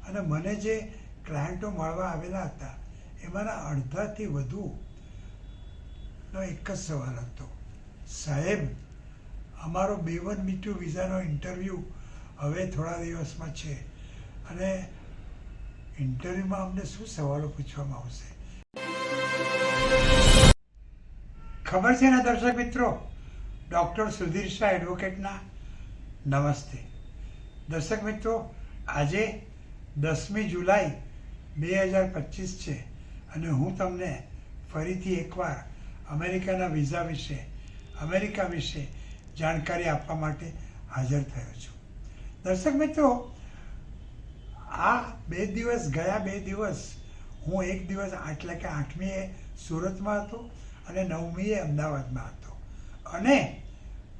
અને મને જે ક્લાયન્ટો મળવા આવેલા હતા એમાંના અડધાથી વધુનો એક જ સવાલ હતો, સાહેબ અમારો B1 B2 વિઝાનો ઇન્ટરવ્યૂ હવે થોડા દિવસમાં છે અને ઇન્ટરવ્યૂમાં અમને શું સવાલો પૂછવામાં આવશે? ખબર છે ને દર્શક મિત્રો, ડૉક્ટર સુધીર શાહ એડવોકેટના નમસ્તે. દર્શક મિત્રો, આજે 10મી જુલાઈ 2025 છે અને હું તમને ફરીથી એકવાર અમેરિકાના વિઝા વિશે, અમેરિકા વિશે જાણકારી આપવા માટે હાજર થયો છું. દર્શક મિત્રો, આ ગયા બે દિવસ હું એક દિવસ એટલે કે 8મીએ સુરતમાં હતો અને 9મીએ અમદાવાદમાં હતો અને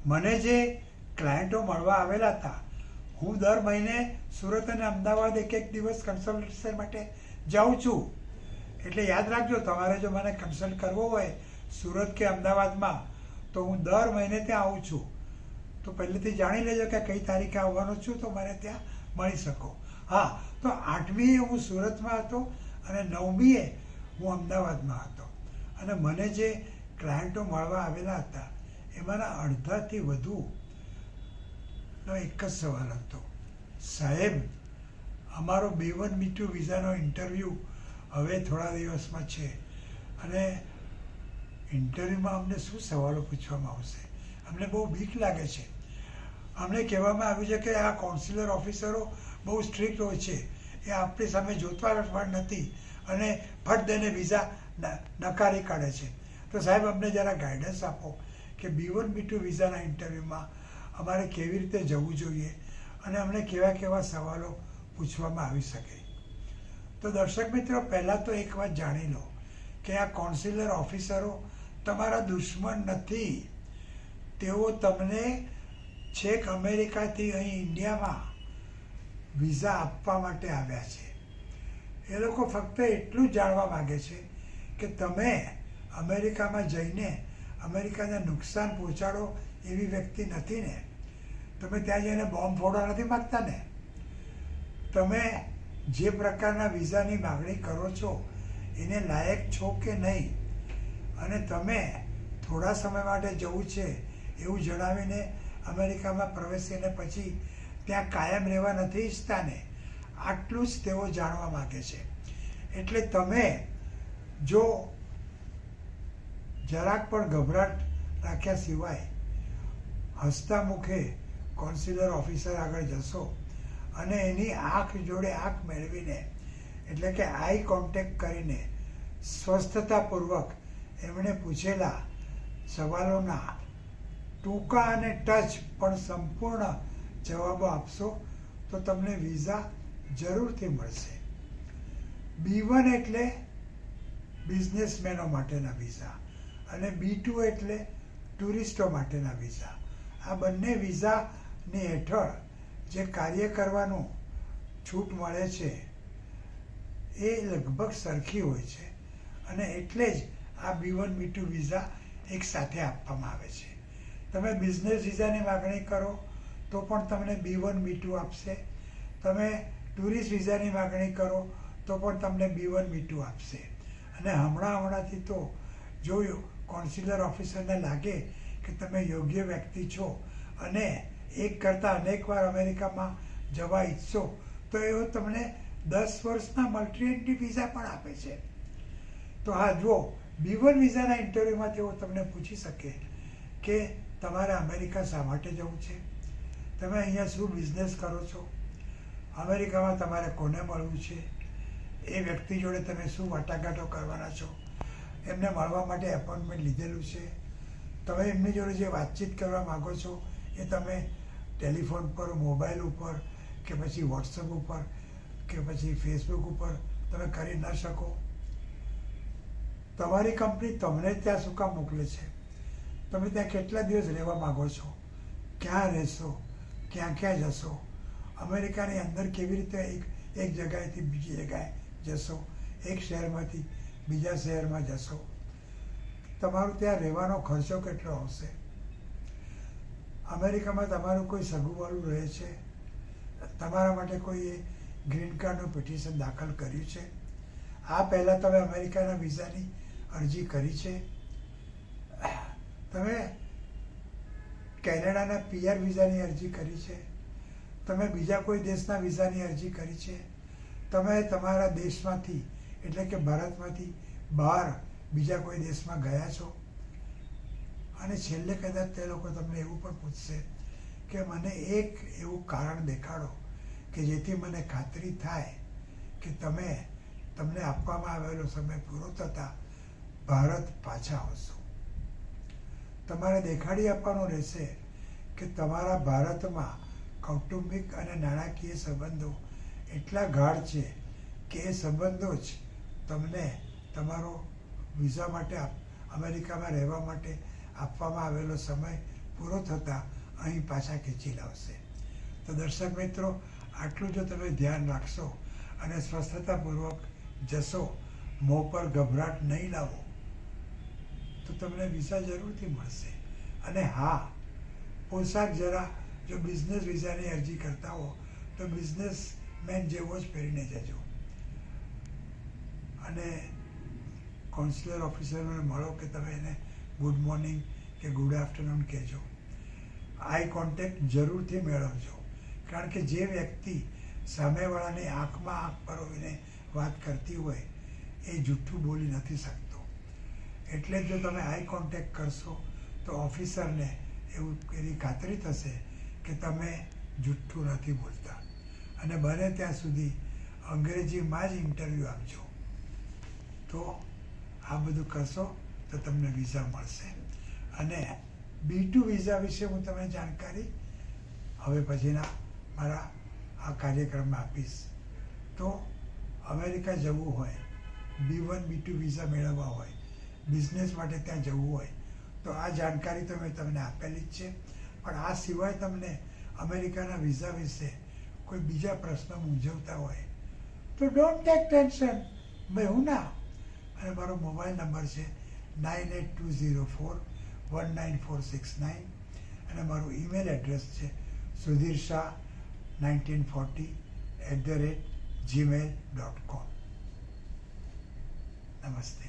મને જે ક્લાયન્ટો મળવા આવેલા હતા, હું દર મહિને સુરત અને અમદાવાદ એક દિવસ કન્સલ્ટેશન માટે જાઉં છું. એટલે યાદ રાખજો, તમારે જો મને કન્સલ્ટ કરવો હોય સુરત કે અમદાવાદમાં તો હું દર મહિને ત્યાં આવું છું. તો પહેલેથી જાણી લેજો કે કઈ તારીખે આવવાનો છું તો મને ત્યાં મળી શકો. હા, તો 8મીએ હું સુરતમાં હતો અને 9મીએ હું અમદાવાદમાં હતો અને મને જે ક્લાયન્ટો મળવા આવેલા હતા એમાંના અડધાથી વધુનો એક જ સવાલ હતો, સાહેબ અમારો B1 B2 વિઝાનો ઇન્ટરવ્યૂ હવે થોડા દિવસમાં છે અને ઇન્ટરવ્યૂમાં અમને શું સવાલો પૂછવામાં આવશે? અમને બહુ બીક લાગે છે. અમને કહેવામાં આવ્યું છે કે આ કોન્સ્યુલર ઓફિસરો બહુ સ્ટ્રિક્ટ હોય છે, એ આપણી સામે જોતા પણ નથી અને ફટ દઈને વિઝા નકારી કાઢે છે. તો સાહેબ અમને જરા ગાઈડન્સ આપો કે B1 B2 વિઝાના ઇન્ટરવ્યૂમાં અમારે કેવી રીતે જવું જોઈએ અને અમને કેવા કેવા સવાલો પૂછવામાં આવી શકે. તો દર્શક મિત્રો, પહેલાં તો એક વાત જાણી લો કે આ કોન્સ્યુલર ઓફિસરો તમારા દુશ્મન નથી. તેઓ તમને છેક અમેરિકાથી અહીં ઇન્ડિયામાં વિઝા આપવા માટે આવ્યા છે. એ લોકો ફક્ત એટલું જ જાણવા માગે છે કે તમે અમેરિકામાં જઈને અમેરિકાને નુકસાન પહોંચાડો એવી વ્યક્તિ નથી ને? તમે ત્યાં જઈને બોમ્બ ફોડવા નથી માગતા ને? તમે જે પ્રકારના વિઝાની માગણી કરો છો એને લાયક છો કે નહીં? અને તમે થોડા સમય માટે જવું છે એવું જણાવીને અમેરિકામાં પ્રવેશીને પછી ત્યાં કાયમ રહેવા નથી ઈચ્છતા ને? આટલું જ તેઓ જાણવા માગે છે. એટલે તમે જો જરાક પણ ગભરાટ રાખ્યા સિવાય હસતા મુખે કોન્સ્યુલર ઓફિસર આગળ જશો અને એની આંખ જોડે આંખ મેળવીને, એટલે કે આઈ કોન્ટેક્ટ કરીને સ્વસ્થતાપૂર્વક એમણે પૂછેલા સવાલોના ટૂંકા અને ટચ પણ સંપૂર્ણ જવાબો આપશો તો તમને વિઝા જરૂરથી મળશે. B1 એટલે બિઝનેસમેનો માટેના વિઝા અને B2 એટલે ટુરિસ્ટો માટેના વિઝા. આ બંને વિઝાની હેઠળ જે કાર્ય કરવાનું છૂટ મળે છે એ લગભગ સરખી હોય છે અને એટલે જ આ B1 B2 વિઝા એક સાથે આપવામાં આવે છે. તમે બિઝનેસ વિઝાની માગણી કરો તો પણ તમને B1 B2 આપશે. તમે ટુરિસ્ટ વિઝાની માગણી કરો તો પણ તમને B1 B2 આપશે. અને હમણાંથી તો જો કોન્સ્યુલર ઓફિસરને લાગે કે તમે યોગ્ય વ્યક્તિ છો અને એક કરતાં અનેક વાર અમેરિકામાં જવા ઈચ્છો તો એઓ તમને 10 વર્ષના મલ્ટી એન્ટ્રી વિઝા પણ આપે છે. તો હા, જુઓ, B1 વિઝાના ઇન્ટરવ્યૂમાં તેઓ તમને પૂછી શકે કે તમારે અમેરિકા શા માટે જવું છે? તમે અહીંયા શું બિઝનેસ કરો છો? અમેરિકામાં તમારે કોને મળવું છે? એ વ્યક્તિ જોડે તમે શું વાટાઘાટો કરવાના છો? એમને મળવા માટે એપોઇન્ટમેન્ટ લીધેલું છે? તમે એમની જોડે જે વાતચીત કરવા માગો છો એ તમે ટેલિફોન પર, મોબાઈલ ઉપર કે પછી વોટ્સઅપ ઉપર કે પછી ફેસબુક ઉપર તમે કરી ન શકો? તમારી કંપની તમને ત્યાં શું કામ મોકલે છે? તમે ત્યાં કેટલા દિવસ રહેવા માગો છો? ક્યાં રહેશો? ક્યાં ક્યાં જશો? અમેરિકાની અંદર કેવી રીતે એક જગ્યાએથી બીજી જગ્યાએ જશો? એક શહેરમાંથી બીજા શહેરમાં જશો? તમારું ત્યાં રહેવાનો ખર્ચો કેટલો આવશે? અમેરિકામાં તમારું કોઈ સગું વાળું રહે છે? તમારા માટે કોઈ ગ્રીન કાર્ડનું પિટિશન દાખલ કર્યું છે? આ પહેલાં તમે અમેરિકાના વિઝાની અરજી કરી છે? તમે કેનેડાના PR વિઝાની અરજી કરી છે? તમે બીજા કોઈ દેશના વિઝાની અરજી કરી છે? તમે તમારા દેશમાંથી એટલે કે ભારતમાંથી બહાર બીજા કોઈ દેશમાં ગયા છો? અને છેલ્લે કદાચ તે લોકો તમને એવું પણ પૂછશે કે મને એક એવું કારણ દેખાડો કે જેથી મને ખાતરી થાય કે તમને આપવામાં આવેલો સમય પૂરો થતાં ભારત પાછા આવશો. તમારે દેખાડી આપવાનું રહેશે કે તમારા ભારતમાં કૌટુંબિક અને નાણાકીય સંબંધો એટલા ગાઢ છે કે એ સંબંધો જ તમને તમારો વિઝા માટે અમેરિકામાં રહેવા માટે આપવામાં આવેલો સમય પૂરો થતાં અહીં પાછા ખેંચી લાવશે. તો દર્શક મિત્રો, આટલું જો તમે ધ્યાન રાખશો અને સ્વસ્થતાપૂર્વક જશો, મોં પર ગભરાટ નહીં લાવો, તો તમને વિઝા જરૂરથી મળશે. અને હા, પોશાક જરા જો બિઝનેસ વિઝાની અરજી કરતા હો તો બિઝનેસમેન જેવો જ પહેરીને જજો. અને કોન્સ્યુલર ઓફિસરને મળો કે તમે એને ગુડ મોર્નિંગ કે ગુડ આફ્ટરનૂન કહેજો. આઈ કોન્ટેક્ટ જરૂરથી મેળવજો, કારણ કે જે વ્યક્તિ સામેવાળાની આંખમાં આંખ પરોવીને વાત કરતી હોય એ જૂઠું બોલી નથી શકતો. એટલે જો તમે આઈ કોન્ટેક્ટ કરશો તો ઓફિસરને એની ખાતરી થશે કે તમે જૂઠું નથી બોલતા. અને બને ત્યાં સુધી અંગ્રેજીમાં જ ઇન્ટરવ્યૂ આપજો. તો આ બધું કરશો તો તમને વિઝા મળશે. અને B2 વિઝા વિશે હું તમને જાણકારી હવે પછીના મારા આ કાર્યક્રમમાં આપીશ. તો અમેરિકા જવું હોય, B1 B2 વિઝા મેળવવા હોય, બિઝનેસ માટે ત્યાં જવું હોય તો આ જાણકારી તો મેં તમને આપેલી જ છે. પણ આ સિવાય તમને અમેરિકાના વિઝા વિશે કોઈ બીજા પ્રશ્ન મૂંઝવતા હોય તો ડોન્ટ ટેક ટેન્શન, મેં હું ના. અને મારો મોબાઈલ નંબર છે 9820419469 અને મારું ઈમેલ એડ્રેસ છે sudhirsha1940@gmail.com. નમસ્તે.